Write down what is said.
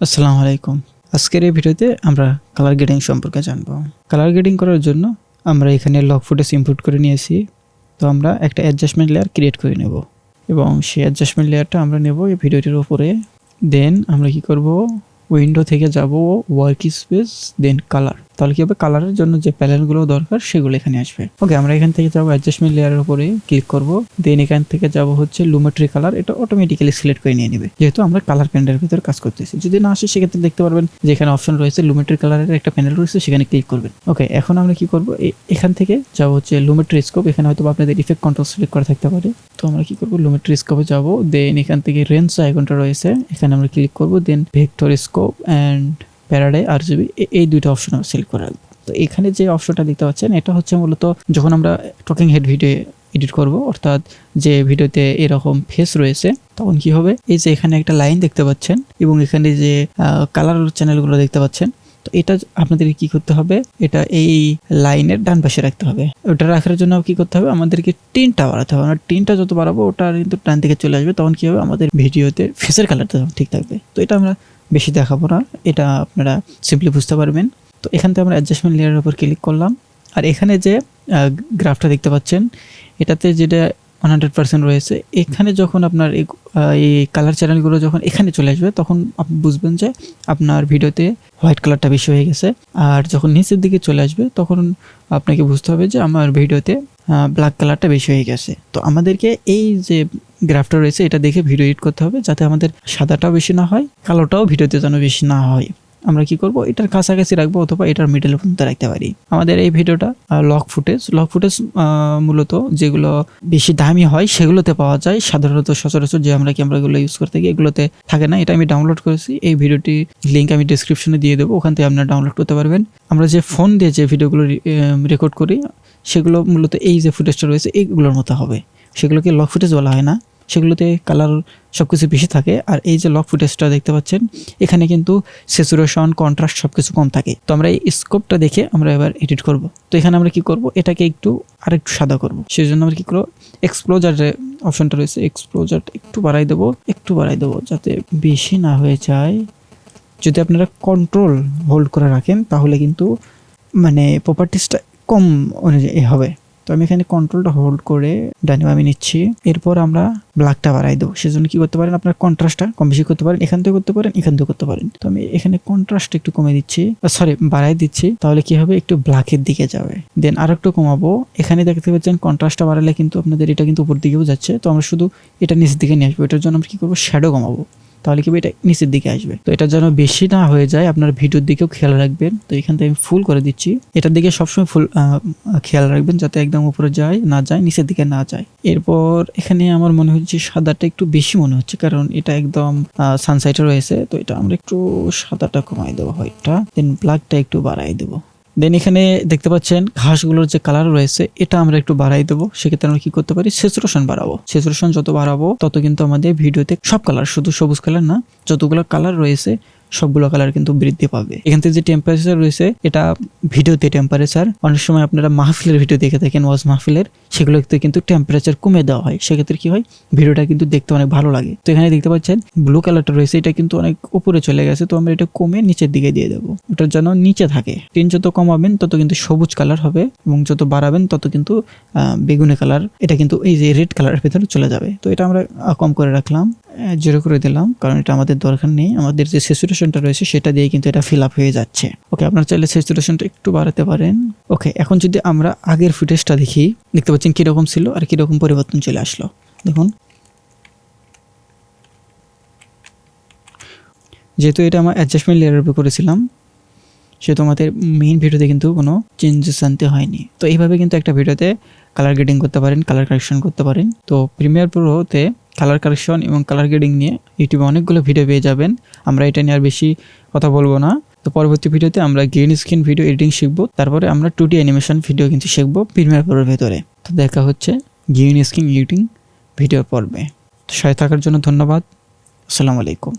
আসসালামু আলাইকুম। আজকের এই ভিডিওতে আমরা কালার গ্রেডিং সম্পর্কে জানব। কালার গ্রেডিং করার জন্য আমরা এখানে লগ ফুটেজ ইনপুট করে নিয়েছি। তো আমরা একটা অ্যাডজাস্টমেন্ট লেয়ার ক্রিয়েট করে নেব এবং সেই অ্যাডজাস্টমেন্ট লেয়ারটা আমরা নেব এই ভিডিওটির উপরে। দেন আমরা কি করব, উইন্ডো থেকে যাব ওয়ার্ক স্পেস, দেন কালার। তাহলে কি হবে, কালারের জন্য যে প্যানেলগুলো দরকার সেগুলো এখানে আসবে। ওকে, আমরা এখান থেকে যাব অ্যাডজাস্টমেন্ট লেয়ারের উপরে ক্লিক করব। দেন এখান থেকে যাব হচ্ছে লুমেট্রি কালার। এটা অটোমেটিক্যালি সিলেক্ট করে নিয়ে নেবে, যেহেতু আমরা কালার প্যানেলের ভিতরে কাজ করতেছি। যদি না আসে সেক্ষেত্রে দেখতে পারবেন যে এখানে অপশন রয়েছে লুমেট্রি কালারের একটা প্যানেল রয়েছে, সেখানে ক্লিক করবেন। ওকে, এখন আমরা কি করব, এখান থেকে যাব হচ্ছে লুমেট্রি স্কোপ। এখানে হয়তো আপনাদের ইফেক্ট কন্ট্রোল সিলেক্ট করা থাকতে পারে। তো আমরা কি করব, লুমেট্রি স্কোপে যাব। দেন এখান থেকে রেঞ্জ আইকনটা রয়েছে, এখানে আমরা ক্লিক করব। দেন ভেক্টর স্কোপ অ্যান্ড প্যারাডাই আরজিবি, এই দুইটা অপশন আমরা সিলেক্ট করে রাখবো। তো এখানে যে অপশনটা দেখতে পাচ্ছেন, এটা হচ্ছে মূলত যখন আমরা টকিং হেড ভিডিও এডিট করব, অর্থাৎ যে ভিডিওতে এরকম ফেস রয়েছে, তখন কি হবে, এই যে এখানে একটা লাইন দেখতে পাচ্ছেন এবং এখানে যে কালার চ্যানেলগুলো দেখতে পাচ্ছেন, তো এটা আপনাদের কি করতে হবে, এটা এই লাইনের ডান পাশে রাখতে হবে। ওটা রাখার জন্য কি করতে হবে, আমাদেরকে টিনটা বাড়াতে হবে। আমরা টিনটা যত বাড়াবো ওটা কিন্তু ডান দিকে চলে আসবে, তখন কি হবে, আমাদের ভিডিওতে ফেসের কালারটা ঠিক থাকবে। তো এটা আমরা বেশি দেখাবো না, এটা আপনারা সিম্পলি বুঝতে পারবেন। তো এখান থেকে আমরা অ্যাডজাস্টমেন্ট লেয়ারের উপর ক্লিক করলাম। আর এখানে যে গ্রাফটা দেখতে পাচ্ছেন, এটাতে যেটা 100% রয়েছে, এখানে যখন আপনার এই কালার চ্যানেলগুলো যখন এখানে চলে আসবে, তখন আপনি বুঝবেন যে আপনার ভিডিওতে হোয়াইট কালারটা বেশি হয়ে গেছে। আর যখন নিচের দিকে চলে আসবে, তখন আপনাকে বুঝতে হবে যে আমার ভিডিওতে ব্ল্যাক কালারটা বেশি হয়ে গেছে। তো আমাদেরকে এই যে গ্রাফটা রয়েছে, এটা দেখে ভিডিও এডিট করতে হবে, যাতে আমাদের সাদাটাও বেশি না হয়, কালোটাও ভিডিওতে যেন বেশি না হয়। আমরা কি করব, এটার কাছাকাছি রাখবো অথবা এটার মিডল পর্যন্ত রাখতে পারি। আমাদের এই ভিডিওটা লগ ফুটেজ মূলত যেগুলো বেশি দামি হয় সেগুলোতে পাওয়া যায়। সাধারণত সচরাচর যে আমরা ক্যামেরাগুলো ইউজ করতে গিয়ে এগুলোতে থাকে না। এটা আমি ডাউনলোড করেছি, এই ভিডিওটি লিঙ্ক আমি ডিসক্রিপশনে দিয়ে দেবো, ওখান থেকে আপনারা ডাউনলোড করতে পারবেন। আমরা যে ফোন দিয়ে যে ভিডিওগুলো রেকর্ড করি, সেগুলো মূলত এই যে ফুটেজটা রয়েছে এইগুলোর মতো হবে। সেগুলোকে লগ ফুটেজ বলা হয় না, সেগুলোতে কালার সবকিছু বেশি থাকে। আর এই যে লগ ফুটেজটা দেখতে পাচ্ছেন, এখানে কিন্তু স্যাচুরেশন, কন্ট্রাস্ট সবকিছু কম থাকে। তো আমরা এই স্কোপটা দেখে আমরা এবার এডিট করব। তো এখানে আমরা কি করব, এটাকে আরেকটু সাদা করব। সেই জন্য আমরা কি করব, এক্সপ্লোজার যে অপশনটা রয়েছে, এক্সপ্লোজারটা একটু বাড়াই দেবো যাতে বেশি না হয়ে যায়। যদি আপনারা কন্ট্রোল হোল্ড করে রাখেন, তাহলে কিন্তু মানে প্রপার্টিসটা কম অনুযায়ী হবে। তো আমি এখানে কন্ট্রোলটা হোল্ড করে ডানে বামে নিচ্ছি। এরপর আমরা ব্ল্যাকটা বাড়াই দেবো। সেজন্য কি করতে পারেন, আপনার কন্ট্রাস্টটা কম বেশি করতে পারেন, এখান থেকে করতে পারেন, এখান থেকে করতে পারেন। তো আমি এখানে কন্ট্রাস্ট একটু কমে দিচ্ছি, বাড়াই দিচ্ছি, তাহলে কি হবে, একটু ব্ল্যাকের দিকে যাবে। দেন আর একটু কমাবো। এখানে দেখতে পাচ্ছেন কন্ট্রাস্টটা বাড়ালে কিন্তু আপনাদের এটা কিন্তু উপর দিকেও যাচ্ছে। তো আমরা শুধু এটা নিচের দিকে নিয়ে আসবো। এটার জন্য আমরা কি করবো, শ্যাডো কমাবো, তাহলে কি এটা নিচের দিকে আসবে। তো এটা যেন বেশি না হয়ে যায়, আপনার ভিডিওর দিকেও খেয়াল রাখবেন। তো এখান থেকে আমি ফুল করে দিচ্ছি। এটার দিকে সবসময় ফুল খেয়াল রাখবেন, যাতে একদম উপরে না যায়, নিচের দিকে না যায়। এরপর এখানে আমার মনে হচ্ছে সাদাটা একটু বেশি মনে হচ্ছে, কারণ এটা একদম সানসাইটে রয়েছে। তো এটা আমরা একটু সাদাটা কমাই দেবো, হোয়াইটটা। দেন ব্ল্যাকটা একটু বাড়াই দেবো। দেন এখানে দেখতে পাচ্ছেন ঘাসগুলোর যে কালার রয়েছে, এটা আমরা একটু বাড়াই দেবো। সেক্ষেত্রে আমরা কি করতে পারি, স্যাচুরেশন বাড়াবো। স্যাচুরেশন যত বাড়াবো তত কিন্তু আমাদের ভিডিওতে সব কালার, শুধু সবুজ কালার না, যতগুলো কালার রয়েছে সবগুলো কালার কিন্তু বৃদ্ধি পাবে। এখান থেকে যে টেম্পারেচার রয়েছে, এটা ভিডিওতে টেম্পারেচার, অনেক সময় আপনারা মাহফিলের ভিডিও দেখে থাকেন, ওয়াজ মাহফিলের, সেগুলোতে কিন্তু টেম্পারেচার কমে দেওয়া হয়। সেক্ষেত্রে কি হয়, ভিডিওটা কিন্তু দেখতে অনেক ভালো লাগে। তো এখানে দেখতে পাচ্ছেন ব্লু কালারটা রয়েছে, এটা কিন্তু অনেক উপরে চলে গেছে। তো আমরা এটা কমে নিচের দিকে দিয়ে দেবো, ওটার যেন নিচে থাকে। টিন যত কমাবেন তত কিন্তু সবুজ কালার হবে, এবং যত বাড়াবেন তত কিন্তু বেগুনি কালার, এটা কিন্তু এই যে রেড কালারের ভেতরে চলে যাবে। তো এটা আমরা কম করে রাখলাম, 0 করে দিলাম, কারণ এটা আমাদের দরকার নেই। আমাদের যে স্যাচুরেশনটা রয়েছে সেটা দিয়ে কিন্তু এটা ফিল আপ হয়ে যাচ্ছে। ওকে, আপনারা চাইলে স্যাচুরেশনটা একটু বাড়াতে পারেন। ওকে, এখন যদি আমরা আগের ফুটেজটা দেখি, দেখতে পাচ্ছেন কিরকম ছিল আর কিরকম পরিবর্তন চলে আসলো। দেখুন, যেহেতু এটা আমার অ্যাডজাস্টমেন্ট লেয়ারের উপর করেছিলাম, সেহেতু আমাদের মেইন ভিডিওতে কিন্তু কোনো চেঞ্জেস আনতে হয়নি। তো এইভাবে কিন্তু একটা ভিডিওতে কালার গ্রেডিং করতে পারেন, কালার কারেকশন করতে পারেন। তো প্রিমিয়ার প্রোতে কালার কারেকশন এবং কালার গ্রেডিং নিয়ে ইউটিউবে অনেকগুলো ভিডিও পেয়ে যাবেন। আমরা এটা নিয়ে আর বেশি কথা বলবো না। তো পরবর্তী ভিডিওতে আমরা গ্রিন স্ক্রিন ভিডিও এডিটিং শিখবো, তারপরে আমরা 2D অ্যানিমেশন ভিডিও কিন্তু শিখবো প্রিমিয়ার প্রোর ভেতরে। তো দেখা হচ্ছে গ্রিন স্ক্রিন এডিটিং ভিডিওর পর্বে। তো সাথে থাকার জন্য ধন্যবাদ। আসসালামু আলাইকুম।